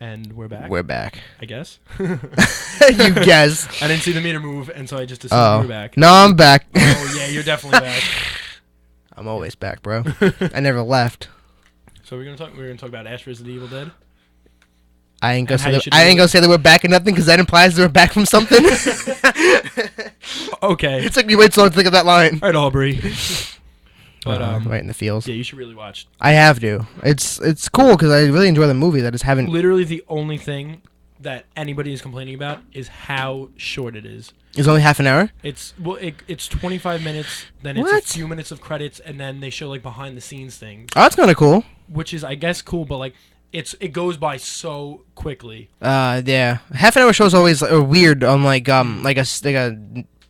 And we're back. We're back. I guess. You guess. I didn't see the meter move, and so I just assumed we're back. No, I'm back. Oh, yeah, you're definitely back. I'm always back, bro. I never left. So we're gonna talk about Ash vs. the Evil Dead. I ain't gonna say that we're back in nothing because that implies that we're back from something. Okay. It took me way too long to think of that line. All right, Aubrey. But right in the feels. Yeah, you should really watch. I have to. It's cool because I really enjoy the movie. I just haven't. Literally, the only thing that anybody is complaining about is how short it is. It's only half an hour. It's 25 minutes. Then it's a few minutes of credits, and then they show like behind the scenes things. Oh, that's kind of cool. Which is, I guess, cool, but like it goes by so quickly. Yeah. Half an hour shows always are weird on like a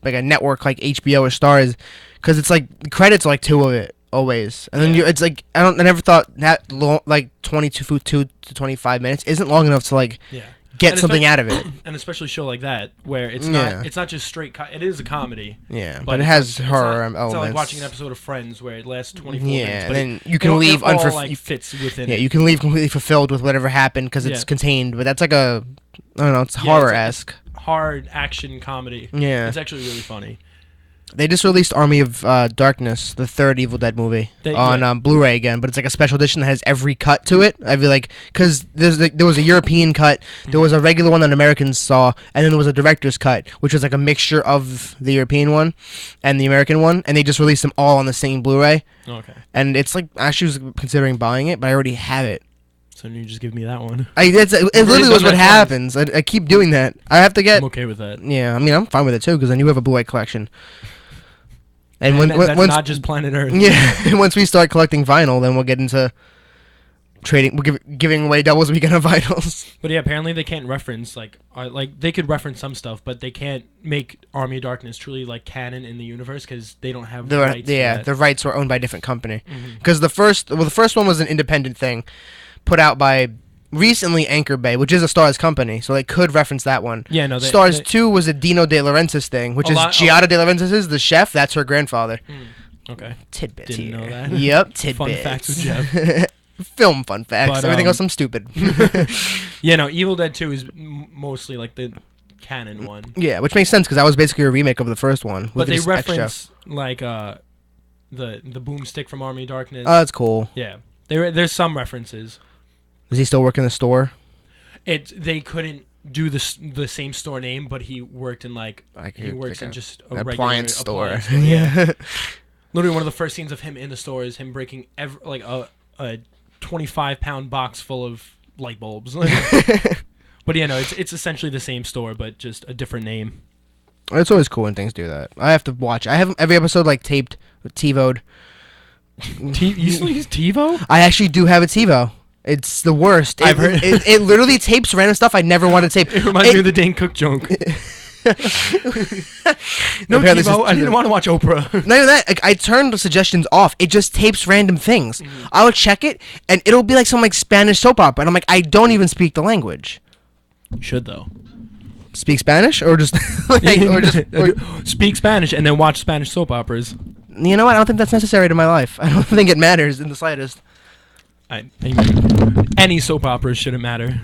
network like HBO or Stars. Because it's like the credits are like 2 of it always, and then it's like I never thought that long, like 22 to 25 minutes isn't long enough to like get something out of it. And especially a show like that where it's not just straight. It is a comedy. Yeah, but it has horror elements. It's not like watching an episode of Friends where it lasts 24 minutes. Yeah, and then you can leave fits within. Yeah, you can leave completely fulfilled with whatever happened because it's contained. But that's like I don't know, it's horror-esque. Hard action comedy. Yeah, it's actually really funny. They just released Army of Darkness, the third Evil Dead movie, on Blu-ray again, but it's like a special edition that has every cut to it. I feel like, because there was a European cut, there was a regular one that Americans saw, and then there was a director's cut, which was like a mixture of the European one and the American one, and they just released them all on the same Blu-ray. Okay. And it's like, I actually was considering buying it, but I already have it. So you just give me that one. It literally was what happens. I keep doing that. I have to get... I'm okay with that. Yeah, I mean, I'm fine with it too, because I do have a Blu-ray collection. And that's not just Planet Earth. Yeah, once we start collecting vinyl, then we'll get into trading. We're giving away doubles weekend of vinyls. But yeah, apparently they can't reference like they could reference some stuff, but they can't make Army of Darkness truly like canon in the universe because they don't have the rights. Yeah, the rights were owned by a different company. Because the first one was an independent thing, put out by recently Anchor Bay, which is a Stars company, so they could reference that one. Yeah, no. Stars 2 was a Dino De Laurentiis thing, which is Giada De Laurentiis, the chef. That's her grandfather. Okay. Tidbits Didn't know that. Yep, tidbits. Fun facts with Jeff. Film fun facts. But, everything else I'm stupid. Yeah, no. Evil Dead 2 is mostly like the canon one. Yeah, which makes sense because that was basically a remake of the first one. But they reference like the boomstick from Army of Darkness. Oh, that's cool. Yeah, there's some references. Does he still work in the store? They couldn't do the same store name, but he worked in just a appliance store. Yeah. Literally, one of the first scenes of him in the store is him breaking a 25-pound box full of light bulbs. But yeah, no, it's essentially the same store, but just a different name. It's always cool when things do that. I have to watch. I have every episode like taped, TiVo'd. You still use TiVo? I actually do have a TiVo. It's the worst. I've heard it literally tapes random stuff I never want to tape. It reminds me of the Dane Cook joke. No, TiVo, I didn't want to watch Oprah. Not even that. Like, I turned the suggestions off. It just tapes random things. I would check it, and it'll be like some like Spanish soap opera, and I'm like, I don't even speak the language. You should though. Speak Spanish, or just speak Spanish and then watch Spanish soap operas. You know what? I don't think that's necessary to my life. I don't think it matters in the slightest. Any soap operas shouldn't matter.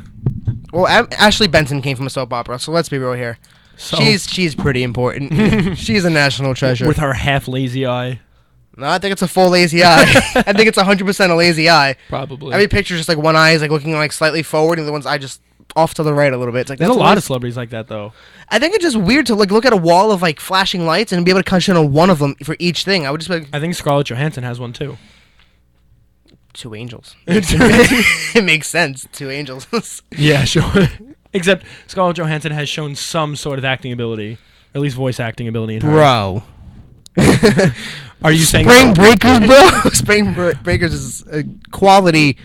Well, Ashley Benson came from a soap opera, so let's be real here. So, she's pretty important. She's a national treasure. With her half lazy eye. No, I think it's a full lazy eye. I think it's 100% a lazy eye. Probably. Every picture is just like one eye is like looking like slightly forward, and the one's eye just off to the right a little bit. It's like there's a lot of celebrities like that though. I think it's just weird to like look at a wall of like flashing lights and be able to concentrate on one of them for each thing. I would just be like, I think Scarlett Johansson has one too. 2 angels. It makes sense. 2 angels. Yeah, sure. Except Scarlett Johansson has shown some sort of acting ability, or at least voice acting ability in her. Bro. Are you saying Spring Breakers, bro? Spring Breakers is a quality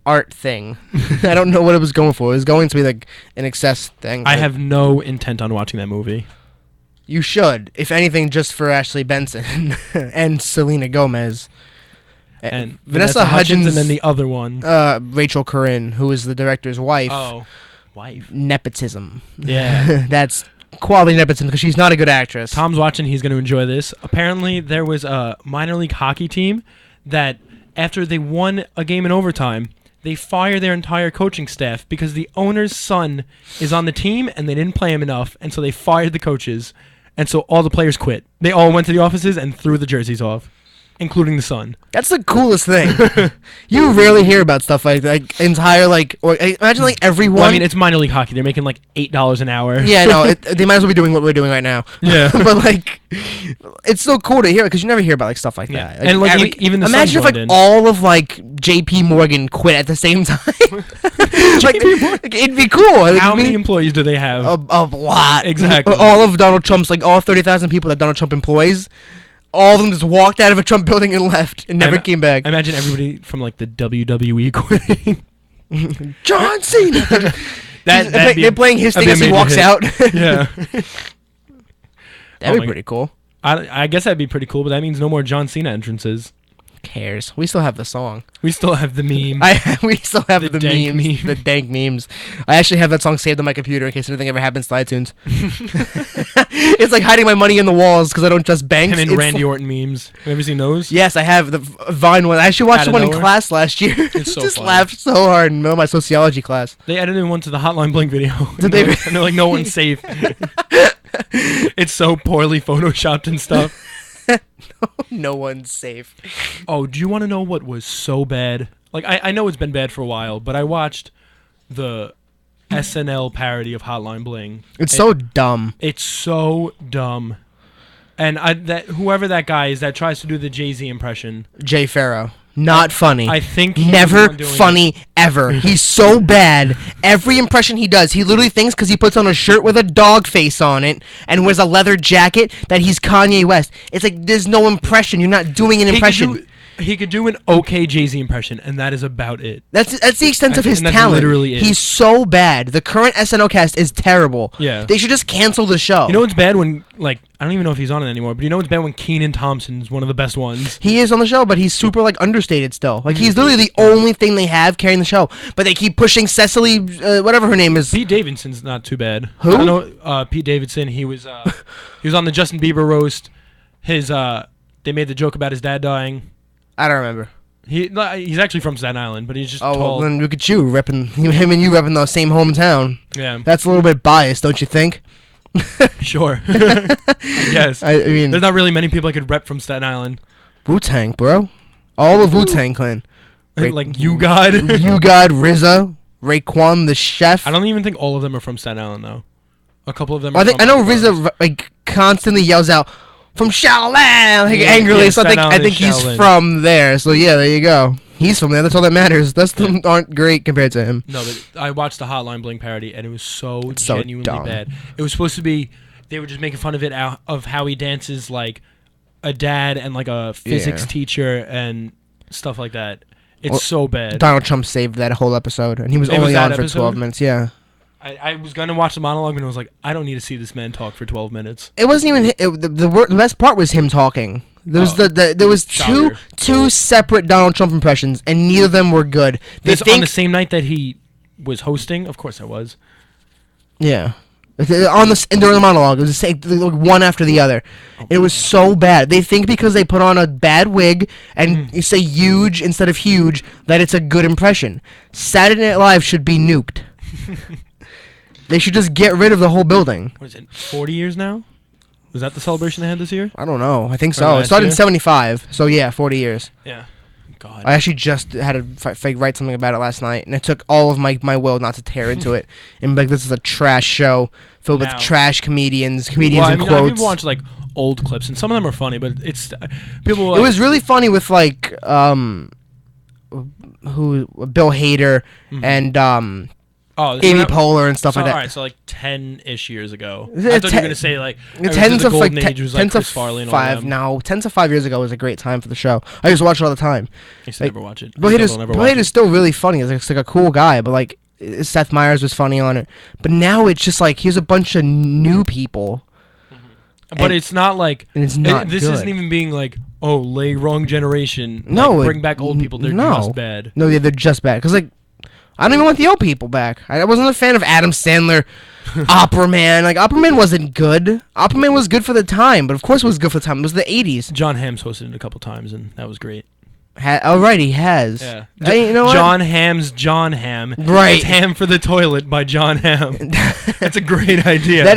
art thing. I don't know what it was going for. It was going to be like an excess thing. I have no intent on watching that movie. You should, if anything, just for Ashley Benson and Selena Gomez. And Vanessa Hudgens, and then the other one, Rachel Corinne, who is the director's wife. Oh, wife. Nepotism. Yeah, that's quality nepotism because she's not a good actress. Tom's watching; he's going to enjoy this. Apparently, there was a minor league hockey team that, after they won a game in overtime, they fire their entire coaching staff because the owner's son is on the team and they didn't play him enough, and so they fired the coaches, and so all the players quit. They all went to the offices and threw the jerseys off, including the son. That's the coolest thing. You rarely hear about stuff like entire or imagine everyone. Well, I mean, it's minor league hockey. They're making like $8 an hour. Yeah, no, they might as well be doing what we're doing right now. Yeah, but it's so cool to hear because you never hear about stuff like that. And even the imagine if all of J.P. Morgan quit at the same time. It'd be cool. How many employees do they have? A lot. Exactly. All of Donald Trump's all 30,000 people that Donald Trump employs. All of them just walked out of a Trump building and left and never came back. Imagine everybody from the WWE quitting. John Cena. They're playing his thing as he walks out. Yeah. That'd be pretty cool. I guess that'd be pretty cool, but that means no more John Cena entrances. Who cares? We still have the song. We still have the meme. We still have the dank memes. The dank memes. I actually have that song saved on my computer in case anything ever happens to iTunes. It's like hiding my money in the walls because I don't trust banks. Him and Randy Orton memes. Have you ever seen those? Yes, I have the Vine one. I actually watched the one in class last year. It's so just funny. laughed so hard in my sociology class. They edited one to the Hotline Bling video. Did they? And they're like, no one's safe. It's so poorly photoshopped and stuff. No one's safe. Oh, do you want to know what was so bad? I know it's been bad for a while, but I watched the SNL parody of Hotline Bling. It's so dumb. It's so dumb. And whoever that guy is that tries to do the Jay-Z impression. Jay Farrow. Not funny. I think never funny ever. He's so bad. Every impression he does, he literally thinks because he puts on a shirt with a dog face on it and wears a leather jacket that he's Kanye West. It's like there's no impression. You're not doing an impression. He could do an okay Jay-Z impression, and that is about it. That's the extent of his talent. Literally it. He's so bad. The current SNL cast is terrible. Yeah. They should just cancel the show. You know what's bad when, I don't even know if he's on it anymore, but you know what's bad when Kenan Thompson's one of the best ones? He is on the show, but he's super, understated still. He's literally the only thing they have carrying the show. But they keep pushing Cecily, whatever her name is. Pete Davidson's not too bad. Who? I don't know. Pete Davidson, he was on the Justin Bieber roast. They made the joke about his dad dying. I don't remember. He's actually from Staten Island, but he's just tall. Well, then look at you, him and you repping the same hometown. Yeah. That's a little bit biased, don't you think? Sure. Yes. I mean, there's not really many people I could rep from Staten Island. Wu-Tang, bro. All of Wu-Tang Clan. You God. You God, RZA, Raekwon the Chef. I don't even think all of them are from Staten Island, though. A couple of them are I know RZA constantly yells out, from Shaolin, angrily. Yeah, So I think he's from there. So yeah, there you go. He's from there. That's all that matters. The rest of them aren't great compared to him. No, but I watched the Hotline Bling parody, and it was so genuinely dumb. bad. It was supposed to be, they were just making fun of it of how he dances like a dad and a physics teacher and stuff like that. It's so bad. Donald Trump saved that whole episode, and he was only on for 12 minutes. Yeah. I was going to watch the monologue, and I was like, I don't need to see this man talk for 12 minutes. It wasn't even the best part was him talking. There was two separate Donald Trump impressions, and neither of them were good. On the same night that he was hosting, of course I was. Yeah, during the monologue, it was the same, one after the other. It was so bad. They think because they put on a bad wig and you say huge instead of huge that it's a good impression. Saturday Night Live should be nuked. They should just get rid of the whole building. What is it, 40 years now? Was that the celebration they had this year? I don't know. I think so. It started in 75, so yeah, 40 years. Yeah. God. I actually just had to write something about it last night, and it took all of my will not to tear into it. And this is a trash show filled with trash comedians in quotes. I've watched old clips, and some of them are funny, but it's people. It was really funny with Bill Hader and Amy Poehler and stuff like that. All right, so 10-ish years ago. I thought you were gonna say tens of golden age was Chris Farley and all five. them. No, 10 to 5 years ago was a great time for the show. I used to watch it all the time. I used to never watch it. Bill Hader's still really funny. It's a cool guy, but Seth Meyers was funny on it. But now it's just here's a bunch of new people. But it's not it's not this good. isn't even being lay wrong generation. No, bring back old people. They're just bad. No, they're just bad. Because I don't even want the old people back. I wasn't a fan of Adam Sandler, Opera Man. Opera Man wasn't good. Opera Man was good for the time, but of course it was good for the time. It was the 80s. John Hamm's hosted it a couple times, and that was great. Right, he has. Yeah. You know what? John Hamm's John Hamm. Right. It's Ham for the Toilet by John Hamm. That's a great idea. I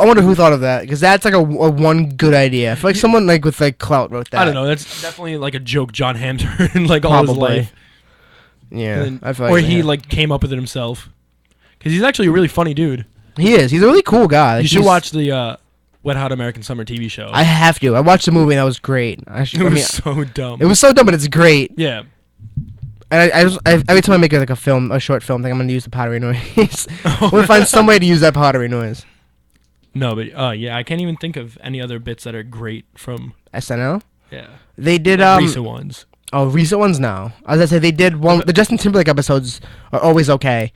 wonder who thought of that, because that's like a one good idea. I feel like someone like with like clout wrote that. I don't know. That's definitely like a joke John Hamm's heard in like all his life. Yeah, I feel or like he like came up with it himself. Because he's actually a really funny dude. He is. He's a really cool guy. You should watch the Wet Hot American Summer TV show. I have to. I watched the movie and that was great. It was so dumb. It was so dumb, but it's great. Yeah. And every time I make like a short film, I'm gonna use the pottery noise. I'm gonna find some way to use that pottery noise. No, but yeah, I can't even think of any other bits that are great from SNL. Yeah. They did recent ones. Oh, recent ones now. As I said, they did one. The Justin Timberlake episodes are always okay.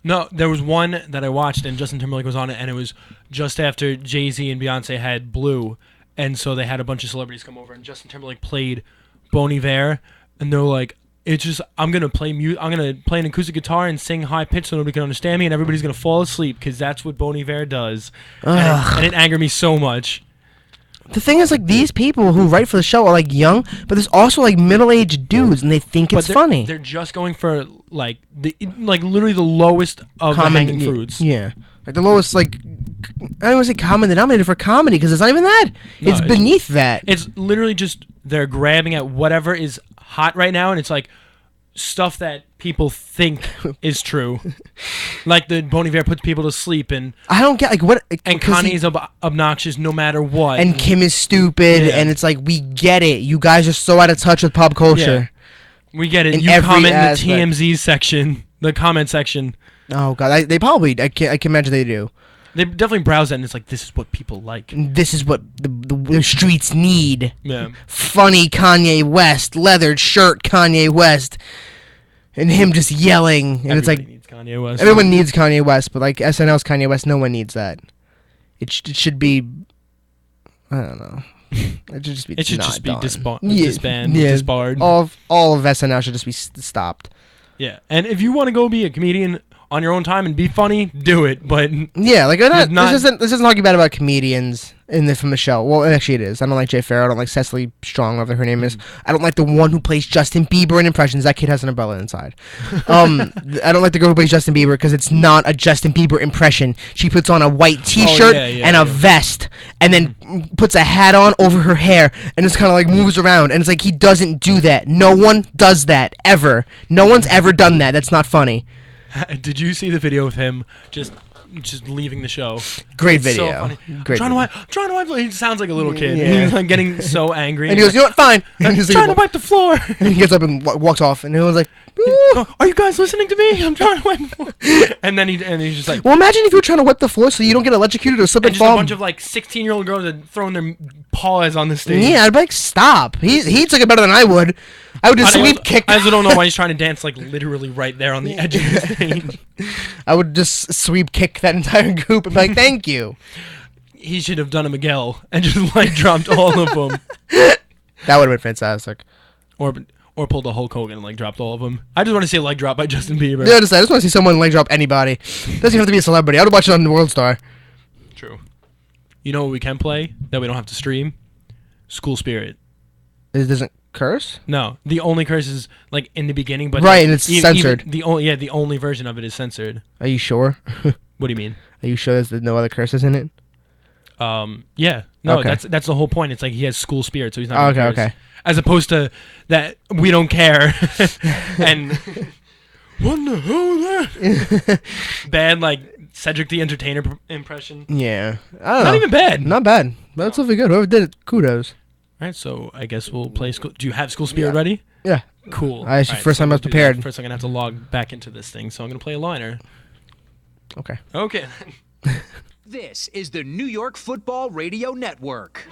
No, there was one that I watched and Justin Timberlake was on it, and it was just after Jay-Z and Beyonce had Blue, and so they had a bunch of celebrities come over, and Justin Timberlake played Bon Iver, and they're like, "It's just I'm gonna play an acoustic guitar and sing high pitch so nobody can understand me, and everybody's gonna fall asleep because that's what Bon Iver does," and it angered me so much. The thing is, like, these people who write for the show are like young, but there's also like middle-aged dudes, and they think it's funny. They're just going for like literally the lowest of the hanging fruits. Yeah, like the lowest, like, I don't want to say common denominator for comedy, because it's not even that. No, it's beneath that. It's literally just they're grabbing at whatever is hot right now, and it's like stuff that people think is true. Like the Bon Iver puts people to sleep, and I don't get like what. And Kanye's obnoxious no matter what. And Kim is stupid, and it's like, we get it. You guys are so out of touch with pop culture. Yeah. We get it. You comment in the TMZ section, the comment section. Oh god, they probably. I can imagine they do. They definitely browse that, and it's like, this is what people like. This is what the streets need. Yeah. Funny Kanye West, leathered shirt Kanye West, and him just yelling. And it's like, needs Kanye West. Everyone needs Kanye West, but like SNL's Kanye West, no one needs that. It should be, I don't know. It should just be disbarred. All of SNL should just be stopped. Yeah, and if you want to go be a comedian on your own time and be funny, do it. But yeah, like this isn't talking bad about comedians from the show. Well, actually, it is. I don't like Jay Farrow. I don't like Cecily Strong, whatever her name is. I don't like the one who plays Justin Bieber in impressions. That kid has an umbrella inside. I don't like the girl who plays Justin Bieber because it's not a Justin Bieber impression. She puts on a white T-shirt and a vest, and then puts a hat on over her hair, and it's kind of like moves around. And it's like, he doesn't do that. No one does that ever. No one's ever done that. That's not funny. Did you see the video of him just leaving the show? Great video. So funny. Great. Trying to wipe. He sounds like a little kid. Yeah. He's like getting so angry. And he goes, "You know what? Fine." And he's trying to wipe the floor. And he gets up and walks off. And he was like, "Are you guys listening to me? I'm trying to wipe the floor." And then he's just like, "Well, imagine if you were trying to wipe the floor so you don't get electrocuted or slip and fall." A bunch of like 16-year-old girls are throwing their paws on the stage. Yeah, I'd be like, "Stop." He took it better than I would. I would just sweep kick. I also don't know why he's trying to dance like literally right there on the edge of the stage. I would just sweep kick that entire group and be like, "Thank you." He should have done a Miguel and just like dropped all of them. That would have been fantastic. Or pulled a Hulk Hogan and like dropped all of them. I just want to see a leg drop by Justin Bieber. Yeah, I just want to see someone leg drop anybody. Doesn't even have to be a celebrity. I would watch it on the World Star. True. You know what we can play that we don't have to stream? School Spirit. It doesn't curse? No, the only curse is like in the beginning, but right, and it's censored. The only version of it is censored. Are you sure? What do you mean? Are you sure there's no other curses in it? Yeah. No, okay. That's the whole point. It's like he has school spirit, so he's not gonna curse. Okay. As opposed to that we don't care and what the hell is that? Bad like Cedric the Entertainer impression. Yeah, I don't know. Not even bad. Not bad. That's really good. Whoever did it, kudos. All right, so I guess we'll play school. Do you have School Spirit ready? Yeah. Cool. First time I was prepared. First, I'm gonna have to log back into this thing, so I'm gonna play a liner. Okay. This is the New York Football Radio Network.